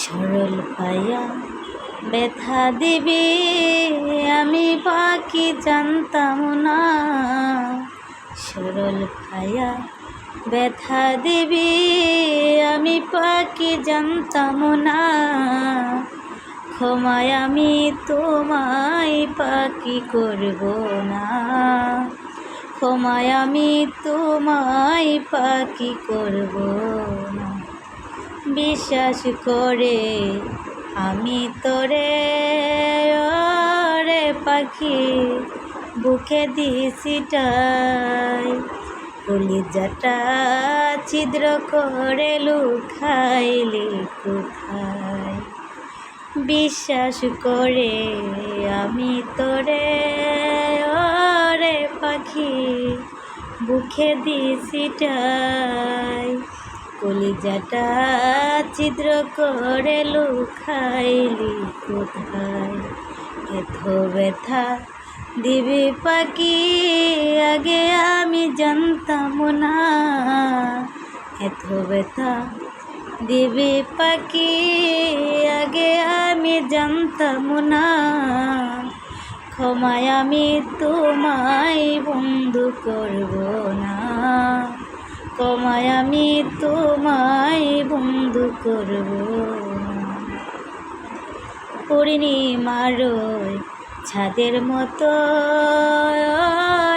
সরল পায়া ব্যথা দিবি আমি বাকি জানতাম না। সরল পায়া ব্যথা দিবি আমি পাকি জানতাম না। ক্ষমায় আমি তোমায় পাকি করব না। ক্ষমায় আমি তোমায় পাকি করব না। বিশ্বাস করে আমি তোরে ওরে পাখি বুকে দিছি টাই। কলিজাটা ছিদ্র করে লুকাইলি কোথায়। বিশ্বাস করে আমি তোরে ওরে পাখি বুকে দিছি টাই। কলিজাটা ছিদ্র করে লুকাইলি কোথায়। এত ব্যথা দিবি পাখি আগে আমি জানতাম না। এত ব্যথা দিবি পাখি আগে আমি জানতাম না। ক্ষমায় আমি তোমায় বন্ধু করব না। ক্ষমায় আমি তোমায় বন্ধু করব না। পূর্ণিমার ছাদের মতো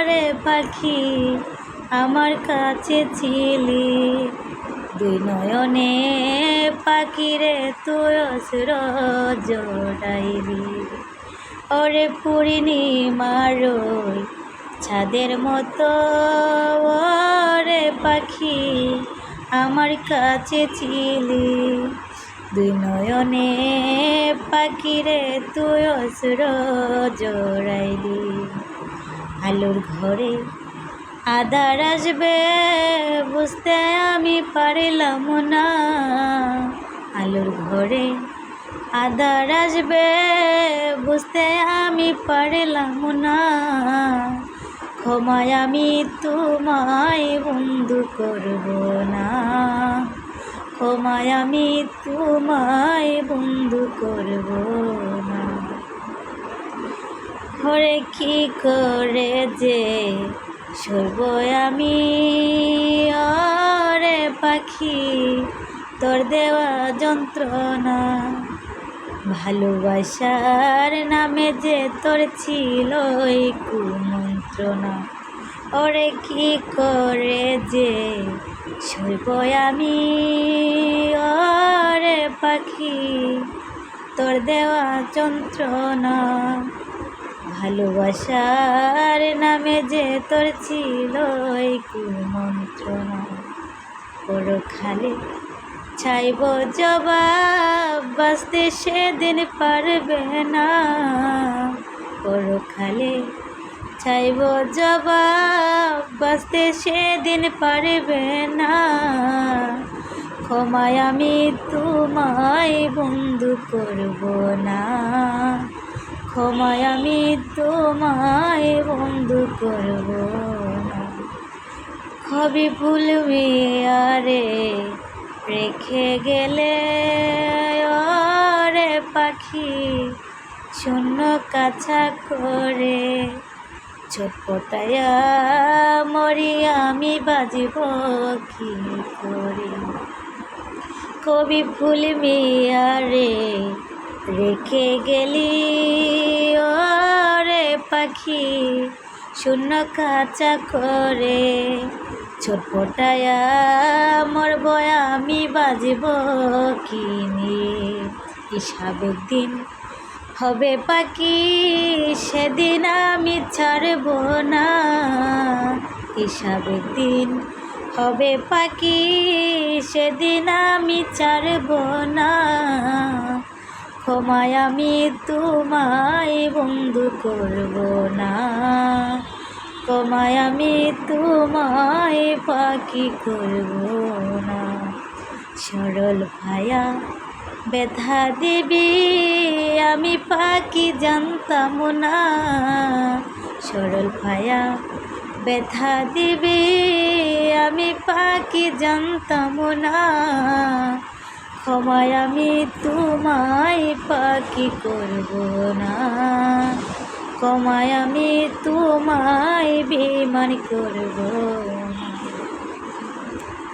রে পাখি আমার কাছে ছিলি। দুই নয়নে পাখিরে তুই অস্র জড়াইলি। ওরে পূর্ণিমার ছাদের মতো রে পাখি আমার কাছে ছিলি। দুই নয়নে পাখিরে তুই অস্র জড়াইলি। আলোর ঘরে আধার আসবে বুঝতে আমি পারলাম না। আলোর ঘরে আধার আসবে বুঝতে আমি পারলাম না। ক্ষমায় আমি তোমায় বন্ধু করব না। ক্ষমায় আমি তোমায় বন্ধু করব না। ঘরে কি করে যে সইব আমি ওরে পাখি তোর দেওয়া যন্ত্রণা। ভালোবাসার নামে যে তোর ছিল কুমন্ত্রণা। ওরে কি করে যে সইব আমি ওরে পাখি তোর দেওয়া যন্ত্রণা। ভালোবাসার নামে যে তোর ছিল কুমন্ত্রণা। পরখালে চাইব জবাব বাঁচতে সেদিন পারবে না। পরখালে চাইব জবাব বাঁচতে সেদিন পারবে না। ক্ষমায় আমি তোমায় বন্ধু করব না। ক্ষমায় আমি তোমায় বন্ধু করব না। কবি ভুলবি আরে রেখে গেলে ওরে পাখি শূন্য কাছা করে। ছটপটায়া মরি আমি বাজিব কি করে। কবি ভুলবি আরে রেখে গেলি ওরে পাখি শূন্য কাছা করে। ছটপটায়া মরব আমি বাজব কি নিয়ে। হিসাবের দিন হবে পাখি সেদিন আমি ছাড়ব না। হিসাবের দিন হবে পাখি সেদিন আমি ছাড়ব না। ক্ষমায় আমি তোমায় বন্ধু করব না। ক্ষমায় আমি তোমায় পাখি করব না। সরল ভায়া ব্যথা দিবি আমি পাখি জানতাম না। সরল ভায়া ব্যথা দিবি আমি পাখি জানতাম না। ক্ষমায় আমি তোমায় পাখি করব না, ক্ষমায় আমি তোমায় বেমান করব না।